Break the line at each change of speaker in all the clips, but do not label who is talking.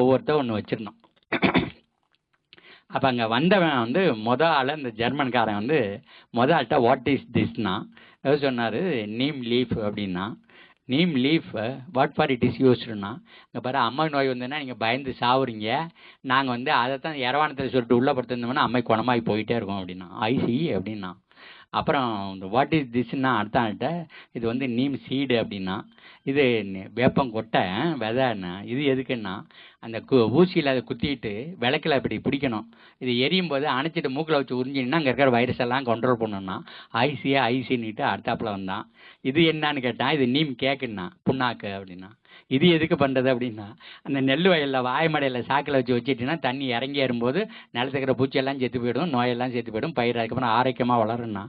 ஒவ்வொருத்தர் ஒன்று வச்சுருந்தோம். அப்போ அங்கே வந்தவன் வந்து ஆள் இந்த ஜெர்மன்காரன் வந்து ஆள்கிட்ட வாட் இஸ் திஸ்னா எதாவது சொன்னார். நீம் லீஃப் அப்படின்னா. Neem leaf what for it is யூஸ்டுன்னா, இங்கே பாரு அம்மை நோய் வந்ததுன்னா நீங்கள் பயந்து சாவுறீங்க, நாங்கள் வந்து அதை தான் இரவானத்தில் சொல்லிட்டு உள்ளே படுத்திருந்தோம்னா அம்மை குணமாகி போயிட்டே இருக்கும் அப்படின்னா. ஐசி அப்படின்னா. அப்புறம் இந்த வாட் இஸ் திஸ்ன்னா அடுத்த இது வந்து நீம் சீடு அப்படின்னா. இது வேப்பங்கொட்டை விதைன்னா. இது எதுக்குன்னா அந்த ஊசியில் அதை குத்திட்டு விளக்கில் இப்படி பிடிக்கணும். இது எரியும் போது அணைச்சிட்டு மூக்கில் வச்சு உறிஞ்சின்னா அங்கே இருக்கிற வைரஸ் எல்லாம் கண்ட்ரோல் பண்ணணும்னா ஐசின்னுட்டு அடுத்தாப்புல வந்தான். இது என்னன்னு கேட்டான். இது நீம் கேக்குன்னா புண்ணாக்கு அப்படின்னா. இது எதுக்கு பண்ணுறது அப்படின்னா, அந்த நெல் வயலில் வாய்மடையில் சாக்கில் வச்சுட்டிங்கன்னா தண்ணி இறங்கி ஏறும்போது நிலத்துக்கிற பூச்சியெல்லாம் செத்து போயிடும், நோயெல்லாம் செத்து போயிடும், பயிர் அதுக்கப்புறம் ஆரோக்கியமாக வளரும்னா.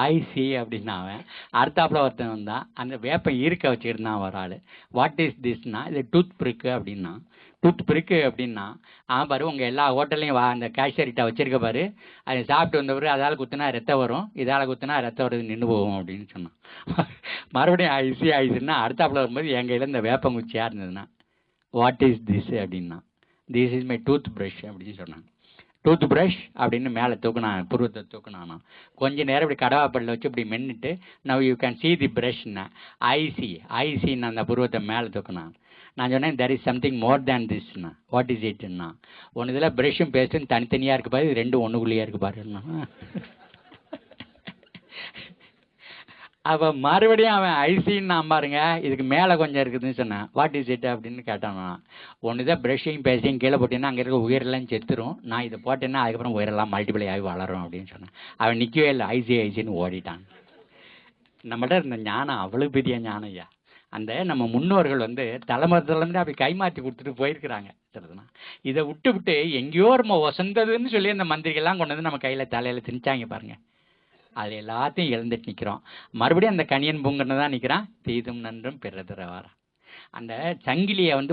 ஐசி அப்படின்னா அவன். அடுத்தாப்புல ஒருத்தன் வந்தான். அந்த வேப்பம் இருக்க வச்சுக்கிட்டு ஒரு ஆள். வாட் இஸ் திஸ்னா இது டூத் பிரிக்கு அப்படின்னா. டூத் பிரிக்கு அப்படின்னா பாரு உங்கள் எல்லா ஹோட்டல்லையும் அந்த கேஷியர்கிட்ட வச்சிருக்க பாரு, அதை சாப்பிட்டு வந்தவர் அதால் குத்துனா ரத்தம் வரும், இதால் குத்துனா ரத்தம் வருது நின்று போகும் அப்படின்னு சொன்னான். மறுபடியும் ஐசின்னா அடுத்தாப்புல வரும்போது என் கையில் இந்த வேப்பங்குச்சியாக இருந்ததுன்னா வாட் இஸ் திஸ் அப்படின்னா. This is my tooth brush அப்படின்னு சொன்னாங்க. டூத் ப்ரஷ் அப்படின்னு மேலே தூக்குனான், புருவத்தை தூக்குனானா. கொஞ்சம் நேரம் இப்படி கடவாப்பல்ல வச்சு இப்படி மென்னுட்டு நவ் யூ கேன் see தி ப்ரஷ்னா. ஐசின்னு அந்த புருவத்தை மேலே தூக்குனான். நான் சொன்னேன் there is something more than thisனா. வாட் இஸ் இட்னா. ஒன்று இதில் ப்ரஷ்ஷும் பேஸ்ட்டும் தனித்தனியாக இருக்கு பாரு, ரெண்டும் ஒன்றுக்குள்ளேயே இருக்கு பாருன்னா. அப்போ மறுபடியும் அவன் ஐசின்னு பாருங்க, இதுக்கு மேலே கொஞ்சம் இருக்குதுன்னு சொன்னேன். வாட் இஸ் இட் அப்படின்னு கேட்டான். ஒன்று தான் ப்ரஷ்ஷையும் பேஸ்டையும் கீழே போட்டீங்கன்னா அங்கே இருக்க உயிரெல்லாம் செத்துரும், நான் இதை போட்டேன்னா அதுக்கப்புறம் உயிரெல்லாம் மல்டிப்ளை ஆகி வளரும் அப்படின்னு சொன்னேன். அவன் நிற்கவே இல்லை, ஐசின்னு ஓடிட்டான். நம்மகிட்ட இருந்த ஞானம் அவ்வளோ பெரிய ஞானம் ஐயா. அந்த நம்ம முன்னோர்கள் வந்து தலைமுறை அப்படி கைமாற்றி கொடுத்துட்டு போயிருக்கிறாங்க. சரிதுண்ணா. இதை விட்டு எங்கேயோ நம்ம வசந்ததுன்னு சொல்லி அந்த மந்திரிகள்லாம் கொண்டு வந்து நம்ம கையில் தலையில் திணிச்சாங்க பாருங்க. அது எல்லாத்தையும் இழந்துட்டு நிற்கிறோம். மறுபடியும் அந்த கணியன் பூங்கன்னு தான் நிற்கிறான். தீதும் நன்றும் பிறதரவாரா. அந்த சங்கிலியை வந்து